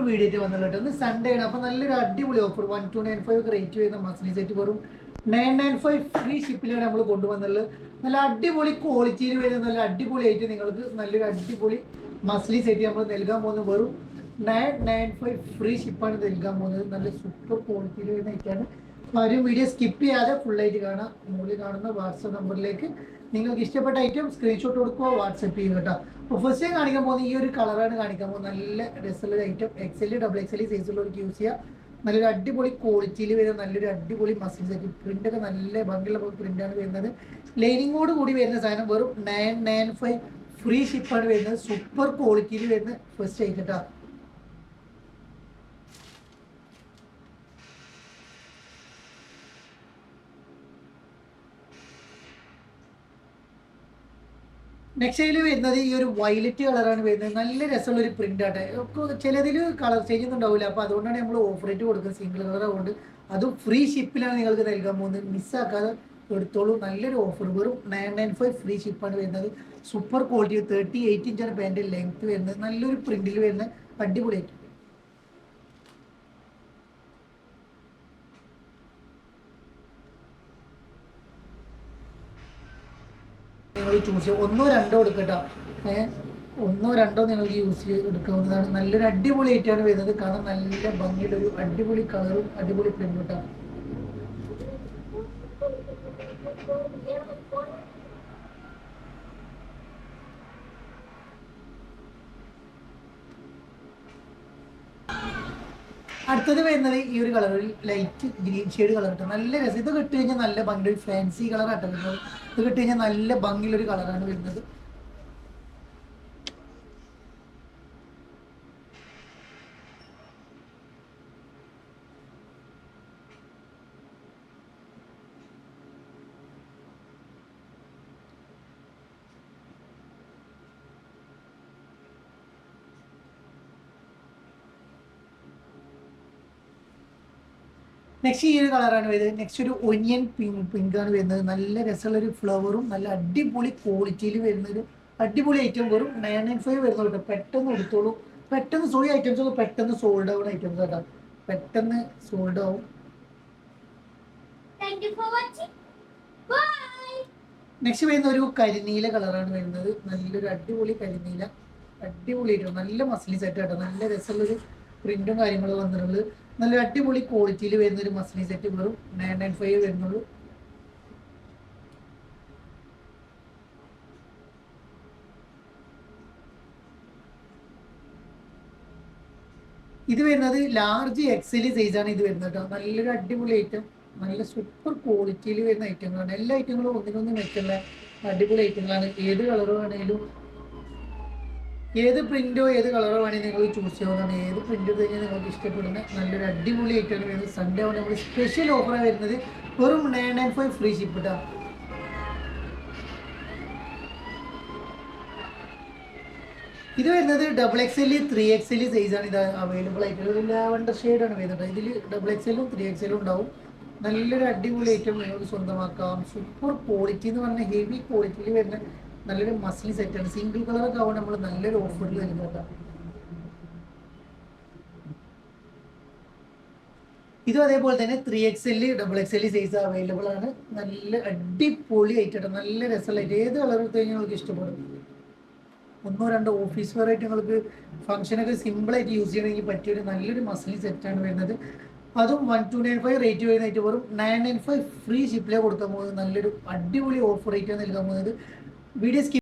Video ആയിട്ട് വന്നിട്ട് ഒന്ന് സൺഡേ ആണ്. അപ്പോൾ നല്ലൊരു അടിപൊളി ഓഫർ 1295 റേറ്റ് ചെയ്യുന്ന മസ്ലി സെറ്റ് വെറും 995 ഫ്രീ ഷിപ്പിലാണ് നമ്മൾ കൊണ്ടുവന്നുള്ളത്. നല്ല അടിപൊളി ക്വാളിറ്റിയിൽ വരുന്ന നല്ല അടിപൊളിയായിട്ട് നിങ്ങൾക്ക് നല്ലൊരു അടിപൊളി മസ്ലി സെറ്റ് നമ്മൾ നൽകാൻ പോകുന്നത് വെറും 995 ഫ്രീ ഷിപ്പാണ് നൽകാൻ പോകുന്നത്. നല്ല സൂപ്പർ ക്വാളിറ്റിയിൽ വരുന്ന ഐറ്റാണ്. ആരും വീഡിയോ സ്കിപ്പ് ചെയ്യാതെ ഫുള്ളായിട്ട് കാണാം. മുകളിൽ കാണുന്ന വാട്സപ്പ് നമ്പറിലേക്ക് നിങ്ങൾക്ക് ഇഷ്ടപ്പെട്ട ഐറ്റം സ്ക്രീൻഷോട്ട് കൊടുക്കുക, വാട്സപ്പ് ചെയ്യുക കേട്ടോ. അപ്പോൾ ഫസ്റ്റ് ടൈം കാണിക്കാൻ പോകുന്നത് ഈ ഒരു കളറാണ് കാണിക്കാൻ പോകുന്നത്. നല്ല രസമുള്ള ഐറ്റം XL XXL സൈസുള്ളവർക്ക് യൂസ് ചെയ്യുക. നല്ലൊരു അടിപൊളി ക്വാളിറ്റിയിൽ വരുന്ന നല്ലൊരു അടിപൊളി മസിൽ സെറ്റ്. പ്രിൻ്റൊക്കെ നല്ല ഭംഗിയുള്ള പ്രിൻ്റാണ് വരുന്നത്. ലൈനിങ്ങോട് കൂടി വരുന്ന സാധനം വെറും 995 ഫ്രീ ഷിപ്പാണ് വരുന്നത്. സൂപ്പർ ക്വാളിറ്റിയിൽ വരുന്ന ഫസ്റ്റ് ഐറ്റം കേട്ടോ. നെക്സ്റ്റ് അതിൽ വരുന്നത് ഈ ഒരു വയലറ്റ് കളറാണ് വരുന്നത്. നല്ല രസമുള്ള ഒരു പ്രിന്റ് ആട്ടെ. ചിലതിൽ കളർ ചേഞ്ച് ഒന്നും ഉണ്ടാവില്ല. അപ്പോൾ അതുകൊണ്ടാണ് നമ്മൾ ഓഫർ റേറ്റ് കൊടുക്കുന്നത്. സിംഗിൾ കളർ ആയതുകൊണ്ട് അതും ഫ്രീ ഷിപ്പിലാണ് നിങ്ങൾക്ക് നൽകാൻ പോകുന്നത്. മിസ്സാക്കാതെ എടുത്തോളൂ. നല്ലൊരു ഓഫർ വെറും 995 ഫ്രീ ഷിപ്പാണ് വരുന്നത്. സൂപ്പർ ക്വാളിറ്റി 38 ഇഞ്ചാണ് പാൻറ് ലെങ്ത് വരുന്നത്. നല്ലൊരു പ്രിന്റിൽ വരുന്ന അടിപൊളിയായിട്ട് നിങ്ങൾ ചൂസ് ചെയ്യുക. ഒന്നോ രണ്ടോ എടുക്കട്ടോ. ഒന്നോ രണ്ടോ നിങ്ങൾക്ക് യൂസ് ചെയ്ത് എടുക്കാവുന്നതാണ്. നല്ലൊരു അടിപൊളി ആയിട്ടാണ് വരുന്നത്. കാണാൻ നല്ല ഭംഗിയുടെ ഒരു അടിപൊളി കളറും അടിപൊളി പ്രിന്റും കേട്ടോ. അടുത്തത് വരുന്നത് ഈ ഒരു കളർ, ഒരു ലൈറ്റ് ഗ്രീൻ ഷെയ്ഡ് കളർ കേട്ടോ. നല്ല രസം. ഇത് കിട്ടി കഴിഞ്ഞാൽ നല്ല ഭംഗി, ഒരു ഫാൻസി കളർ ആട്ടോ വരുന്നത്. ഇത് കിട്ടി കഴിഞ്ഞാൽ നല്ല ഭംഗിയുള്ളൊരു കളറാണ് വരുന്നത്. നെക്സ്റ്റ് ഈ ഒരു കളറാണ് വരുന്നത്. നെക്സ്റ്റ് ഒരു ഒനിയൻ പിങ്ക് ആണ് വരുന്നത്. നല്ല രസമുള്ള ഒരു ഫ്ലവറും നല്ല അടിപൊളി ക്വാളിറ്റിയിൽ വരുന്നൊരു അടിപൊളി ഐറ്റം വെറും 995 വരുന്നത് കേട്ടോ. പെട്ടെന്ന് എടുത്തോളൂ. പെട്ടെന്ന് സോറി ഐറ്റംസ് ഒക്കെ പെട്ടെന്ന് സോൾഡ് ആവുന്ന ഐറ്റംസ് കേട്ടോ. പെട്ടെന്ന് സോൾഡ് ആവും. നെക്സ്റ്റ് വരുന്ന ഒരു കരിനീല കളറാണ് വരുന്നത്. നല്ലൊരു അടിപൊളി കരിനീല, അടിപൊളിയായിട്ട് നല്ല മസ്ലി സെറ്റ് കേട്ടോ. നല്ല രസമുള്ളൊരു പ്രിന്റും കാര്യങ്ങളും വന്നിട്ടുള്ളത്. നല്ല അടിപൊളി ക്വാളിറ്റിയിൽ വരുന്ന ഒരു മസ്ലി സെറ്റ് വെറും 995 വരുന്നുള്ളൂ. ഇത് വരുന്നത് ലാർജ് XL സൈസാണ് ഇത് വരുന്നത് കേട്ടോ. നല്ലൊരു അടിപൊളി ഐറ്റം, നല്ല സൂപ്പർ ക്വാളിറ്റിയിൽ വരുന്ന ഐറ്റങ്ങളാണ്. എല്ലാ ഐറ്റങ്ങളും ഒന്നിനൊന്നും വെച്ചുള്ള അടിപൊളി ഐറ്റങ്ങളാണ്. ഏത് കളർ വേണമെങ്കിലും, ഏത് പ്രിന്റോ ഏത് കളറോ വേണമെങ്കിൽ നിങ്ങൾ ചൂസ് ചെയ്യാവുന്നതാണ്. ഏത് പ്രിന്റ് കഴിഞ്ഞാൽ നിങ്ങൾക്ക് ഇഷ്ടപ്പെടുന്ന നല്ലൊരു അടിപൊളി ആയിട്ടാണ് വരുന്നത്. സൺഡേ ആണ് നമ്മൾ സ്പെഷ്യൽ ഓഫറാണ് വരുന്നത്. വെറും 995 ഫ്രീ ഷിപ്പ് കേട്ടോ. ഇത് വരുന്നത് XXL 3XL സൈസാണ് ഇത് അവൈലബിൾ ആയിട്ടുള്ളത്. ഒരു ലാവണ്ടർ ഷെയ്ഡാണ് വരുന്നത്. ഇതിൽ XXL 3XL ഉണ്ടാവും. നല്ലൊരു അടിപൊളി ഐറ്റം നിങ്ങൾക്ക് സ്വന്തമാക്കാം. സൂപ്പർ ക്വാളിറ്റി എന്ന് പറഞ്ഞാൽ ഹെവി ക്വാളിറ്റിയിൽ വരുന്ന നല്ലൊരു മസ്ലി സെറ്റാണ്. സിംഗിൾ കളറൊക്കെ ആവുമ്പോൾ നമ്മൾ നല്ലൊരു ഓഫറിൽ നൽകുക. ഇതും അതേപോലെ തന്നെ 3XL XXL സൈസ് അവൈലബിൾ ആണ്. നല്ല അടിപൊളി ആയിട്ടാണ്. നല്ല രസമുള്ള ഏത് കളർ എടുത്ത് കഴിഞ്ഞാൽ നിങ്ങൾക്ക് ഇഷ്ടപ്പെടും. ഒന്നോ രണ്ടോ ഓഫീസ് വെയർ ആയിട്ട് നിങ്ങൾക്ക് ഫംഗ്ഷനൊക്കെ സിമ്പിളായിട്ട് യൂസ് ചെയ്യണമെങ്കിൽ പറ്റിയൊരു നല്ലൊരു മസ്ലി സെറ്റാണ് വരുന്നത്. അതും 1295 റേറ്റ് വരുന്നതായിട്ട് വെറും 995 ഫ്രീ ഷിപ്പിലേ കൊടുക്കാൻ പോകുന്നത്. നല്ലൊരു അടിപൊളി ഓഫർ റേറ്റാണ് നൽകാൻ പോകുന്നത്. വീഡിയോ